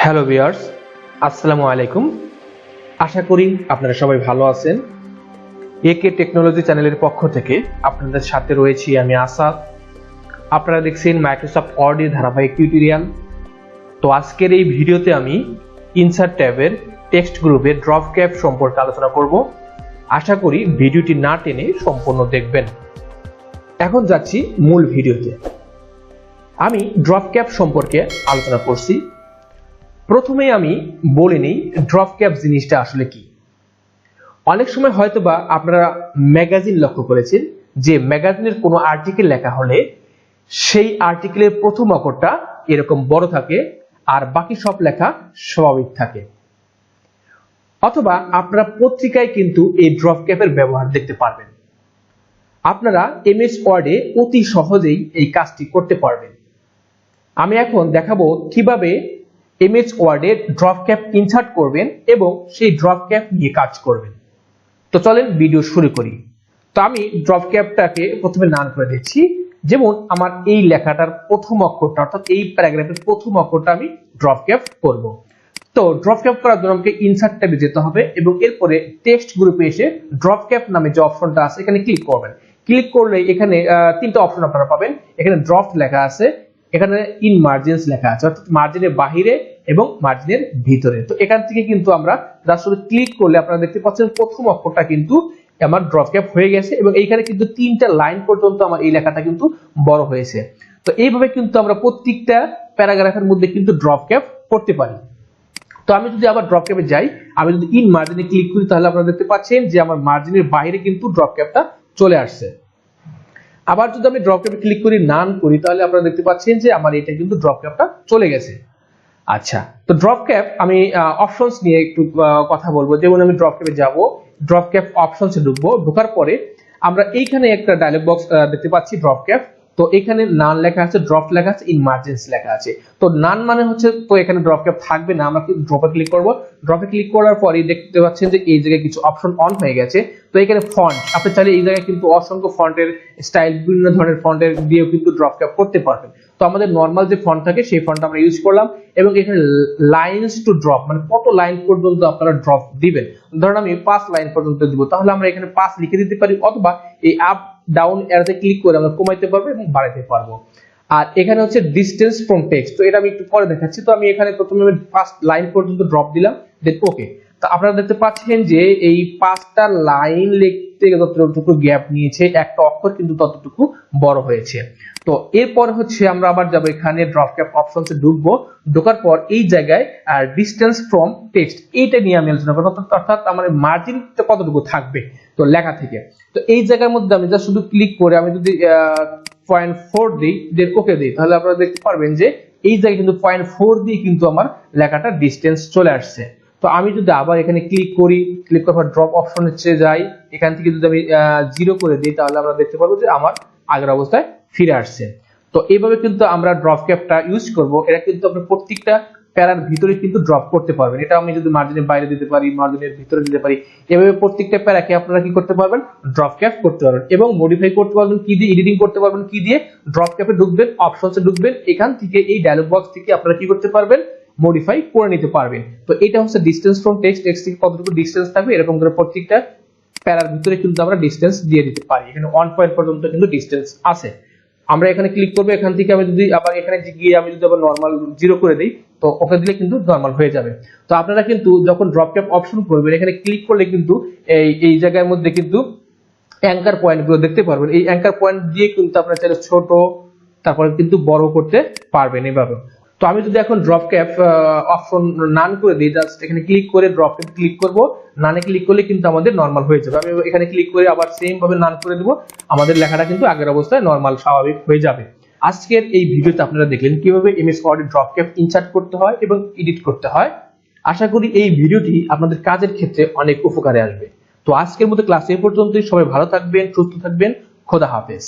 Hello viewers, আসসালামু আলাইকুম। আশা করি আপনারা সবাই ভালো আছেন। একে টেকনোলজি চ্যানেলের পক্ষ থেকে আপনাদের সাথে রয়েছি আমি আসাদ। আপনারা দেখছেন মাইক্রোসফট ওয়ার্ডের ধারাবাহিক টিউটোরিয়াল। তো আজকের এই ভিডিওতে আমি ইনসার্ট ট্যাবের টেক্সট গ্রুপে ড্রপ ক্যাপ সম্পর্কে আলোচনা করব। আশা করি ভিডিওটি না টেনে সম্পূর্ণ দেখবেন। এখন যাচ্ছি মূল ভিডিওতে। আমি ড্রপ ক্যাপ সম্পর্কে আলোচনা করছি। প্রথমে আমি বলে নিই ড্রপ ক্যাপ জিনিসটা আসলে কি। অনেক সময় হয়তোবা আপনারা ম্যাগাজিন লক্ষ্য করেছেন যে ম্যাগাজিনের কোনো আর্টিকেল লেখা হলে সেই আর্টিকেলের প্রথম অক্ষরটা এরকম বড় থাকে আর বাকি সব লেখা স্বাভাবিক থাকে। অথবা আপনারা পত্রিকায় কিন্তু এই ড্রপ ক্যাপের ব্যবহার দেখতে পারবেন। আপনারা এমএস ওয়ার্ডে অতি সহজেই এই কাজটি করতে পারবেন। আমি এখন দেখাবো কিভাবে এমএস ওয়ার্ডে ড্রপ ক্যাপ ইনসার্ট করবেন এবং সেই ড্রপ ক্যাপ নিয়ে কাজ করবেন। তো চলেন ভিডিও শুরু করি। তো আমি ড্রপ ক্যাপটাকে প্রথমে নাম করে দিচ্ছি। যেমন আমার এই লেখাটার প্রথম অক্ষরটা অর্থাৎ এই প্যারাগ্রাফের প্রথম অক্ষরটা আমি ড্রপ ক্যাপ করব। তো ড্রপ ক্যাপ করার জন্য আমাকে ইনসার্ট ট্যাবে যেতে হবে এবং এরপরে টেক্সট গ্রুপে এসে ড্রপ ক্যাপ নামে যে অপশনটা আছে এখানে ক্লিক করবেন। ক্লিক করলে এখানে তিনটা অপশন আপনারা পাবেন। এখানে ড্রপ লেখা আছে, এখানে ইন মার্জিনস লেখা আছে অর্থাৎ মার্জিনের বাহিরে এবং মার্জিনের ভিতরে। তো এখান থেকে কিন্তু আমরা আসলে ক্লিক করলে আপনারা দেখতে পাচ্ছেন প্রথম অক্ষরটা কিন্তু আমার ড্রপ ক্যাপ হয়ে গেছে এবং এইখানে কিন্তু তিনটা লাইন পর্যন্ত আমার এই লেখাটা কিন্তু বড় হয়েছে। তো এইভাবে কিন্তু আমরা প্রত্যেকটা প্যারাগ্রাফের মধ্যে কিন্তু ড্রপ ক্যাপ করতে পারি। তো আমি যদি আবার ড্রপ ক্যাপে যাই, আমি যদি ইন মার্জিনে ক্লিক করি তাহলে আপনারা দেখতে পাচ্ছেন যে আমার মার্জিনের বাইরে কিন্তু ড্রপ ক্যাপটা চলে আসছে। আবার যদি আমি ড্রপ ক্যাপে ক্লিক করি নান করি তাহলে আপনারা দেখতে পাচ্ছেন যে আমার এটা কিন্তু ড্রপ ক্যাপটা চলে গেছে। আচ্ছা, তো ড্রপ ক্যাপ আমি অপশনস নিয়ে একটু কথা বলবো। যেমন আমি ড্রপ ক্যাপে যাব, ড্রপ ক্যাপ অপশনসে ঢুকবো। ঢোকার পরে আমরা এইখানে একটা ডায়লগ বক্স দেখতে পাচ্ছি ড্রপ ক্যাপ। তো এখানে নান লেখা আছে, ড্রপ লেখা আছে, ইন মার্জিনস লেখা আছে। তো নান মানে হচ্ছে তো এখানে ড্রপ ক্যাপ থাকবে না। আমরা ড্রপে ক্লিক করব। ড্রপে ক্লিক করার পরে দেখতে পাচ্ছেন যে এই জায়গায় কিছু অপশন অন হয়ে গেছে। তো এখানে ফন্ট আপনি চাইলে এই জায়গায় কিন্তু অসংখ্য ফন্টের স্টাইল, বিভিন্ন ধরনের ফন্টের দিয়েও কিন্তু ড্রপ ক্যাপ করতে পারবেন। তো আমাদের নরমাল যে ফন্ট থাকে সেই ফন্ট আমরা ইউজ করলাম এবং এখানে লাইনস টু ড্রপ মানে কত লাইন পর্যন্ত আপনারা ড্রপ দিবেন। ধরুন আমি 5 লাইন পর্যন্ত দিব, তাহলে আমরা এখানে 5 লিখে দিতে পারি অথবা এই আপ ডাউন এরোতে ক্লিক করে আমরা কমাইতে পারবো এবং বাড়াইতে পারবো। আর এখানে হচ্ছে ডিসটেন্স ফ্রম টেক্সট, তো এটা আমি একটু পরে দেখাচ্ছি। তো আমি এখানে প্রথমে 5 লাইন পর্যন্ত ড্রপ দিলাম, দেন ওকে। তো আপনারা দেখতে পাচ্ছেন যে এই 5টা লাইন লিখতে যতটুকু গ্যাপ নিয়েছে একটা অক্ষর কিন্তু ততটুকু বড় হয়েছে। তো এরপর হচ্ছে আমরা আবার যাব এখানে ড্রপ ক্যাপ অপশনসে ঢুকবো। ঢোকার পর এই জায়গায় ডিসটেন্স ফ্রম টেক্সট এইটা নিয়ে আমি আলোচনা করব, অর্থাৎ আমার মার্জিনটা কতটুকু থাকবে তো লেখা থেকে। তো এই জায়গার মধ্যে আমি জাস্ট শুধু ক্লিক করে আমি যদি 0.4 দিই, দেন ওকে দিই, তাহলে আপনারা দেখতে পারবেন যে এই জায়গায় কিন্তু 0.4 দিয়ে কিন্তু আমার লেখাটা ডিসটেন্স চলে আসছে। তো আমি যদি আবার এখানে ক্লিক করি, ক্লিক করার পর ড্রপ অপশনে যাই, এখান থেকে যদি আমি 0 করে দিই তাহলে আমরা দেখতে পাবো যে আমার আগের অবস্থায় ফিরে আসছে। তো এইভাবে কিন্তু আমরা ড্রপ ক্যাপটা ইউজ করব। এটা কিন্তু আপনি প্রত্যেকটা প্যারার ভিতরে কিন্তু ড্রপ করতে পারবেন। এটা আমি যদি মার্জিনের বাইরে দিতে পারি, মার্জিনের ভিতরে দিতে পারি, এভাবে প্রত্যেকটা প্যারাকে আপনারা কি করতে পারবেন, ড্রপ ক্যাপ করতে পারবেন এবং মডিফাই করতে পারবেন কি দিয়ে, এডিটিং করতে পারবেন কি দিয়ে, ড্রপ ক্যাপে ঢুকবেন, অপশনসে ঢুকবেন, এখান থেকে এই ডায়লগ বক্স থেকে আপনারা কি করতে পারবেন, মডিফাই করে নিতে পারবেন। তো এটা হচ্ছে ডিসটেন্স ফ্রম টেক্সট, টেক্সট থেকে কতটুকু ডিসটেন্স থাকবে এরকম করে প্রত্যেকটা প্যারার ভিতরে কিন্তু আমরা ডিসটেন্স দিয়ে দিতে পারি। এখানে 1 পয়েন্ট পর্যন্ত কিন্তু ডিসটেন্স আছে। আমরা এখানে ক্লিক করব, এখান থেকে আমি যদি আবার এখানে গিয়ে আমি যদি আবার নরমাল 0 করে দেই তো ওকে দিলে কিন্তু নরমাল হয়ে যাবে। তো আপনারা কিন্তু যখন ড্রপ ক্যাপ অপশন করবেন এখানে ক্লিক করলে কিন্তু এই জায়গার মধ্যে কিন্তু অ্যাঙ্কার পয়েন্টগুলো দেখতে পারবেন। এই অ্যাঙ্কার পয়েন্ট দিয়ে কিন্তু আপনারা চাইলে ছোট তারপরে কিন্তু বড় করতে পারবেন এভাবে। তো আমি যদি এখন ড্রপ ক্যাপ অপশন নান করে দিই, জাস্ট এখানে ক্লিক করে ড্রপ ক্যাপ ক্লিক করব, নানে ক্লিক করলে কিন্তু আমাদের নরমাল হয়ে যাবে। আমি এখানে ক্লিক করে আবার সেম ভাবে নান করে দেব, আমাদের লেখাটা কিন্তু আগের অবস্থায় নরমাল স্বাভাবিক হয়ে যাবে। আজকের এই ভিডিওতে আপনারা দেখলেন কিভাবে এমএস ওয়ার্ডে ড্রপ ক্যাপ ইনসার্ট করতে হয় এবং এডিট করতে হয়। আশা করি এই ভিডিওটি আপনাদের কাজের ক্ষেত্রে অনেক উপকারে আসবে। তো আজকের মতো ক্লাস এই পর্যন্তই। সবাই ভালো থাকবেন, সুস্থ থাকবেন, খোদা হাফেজ।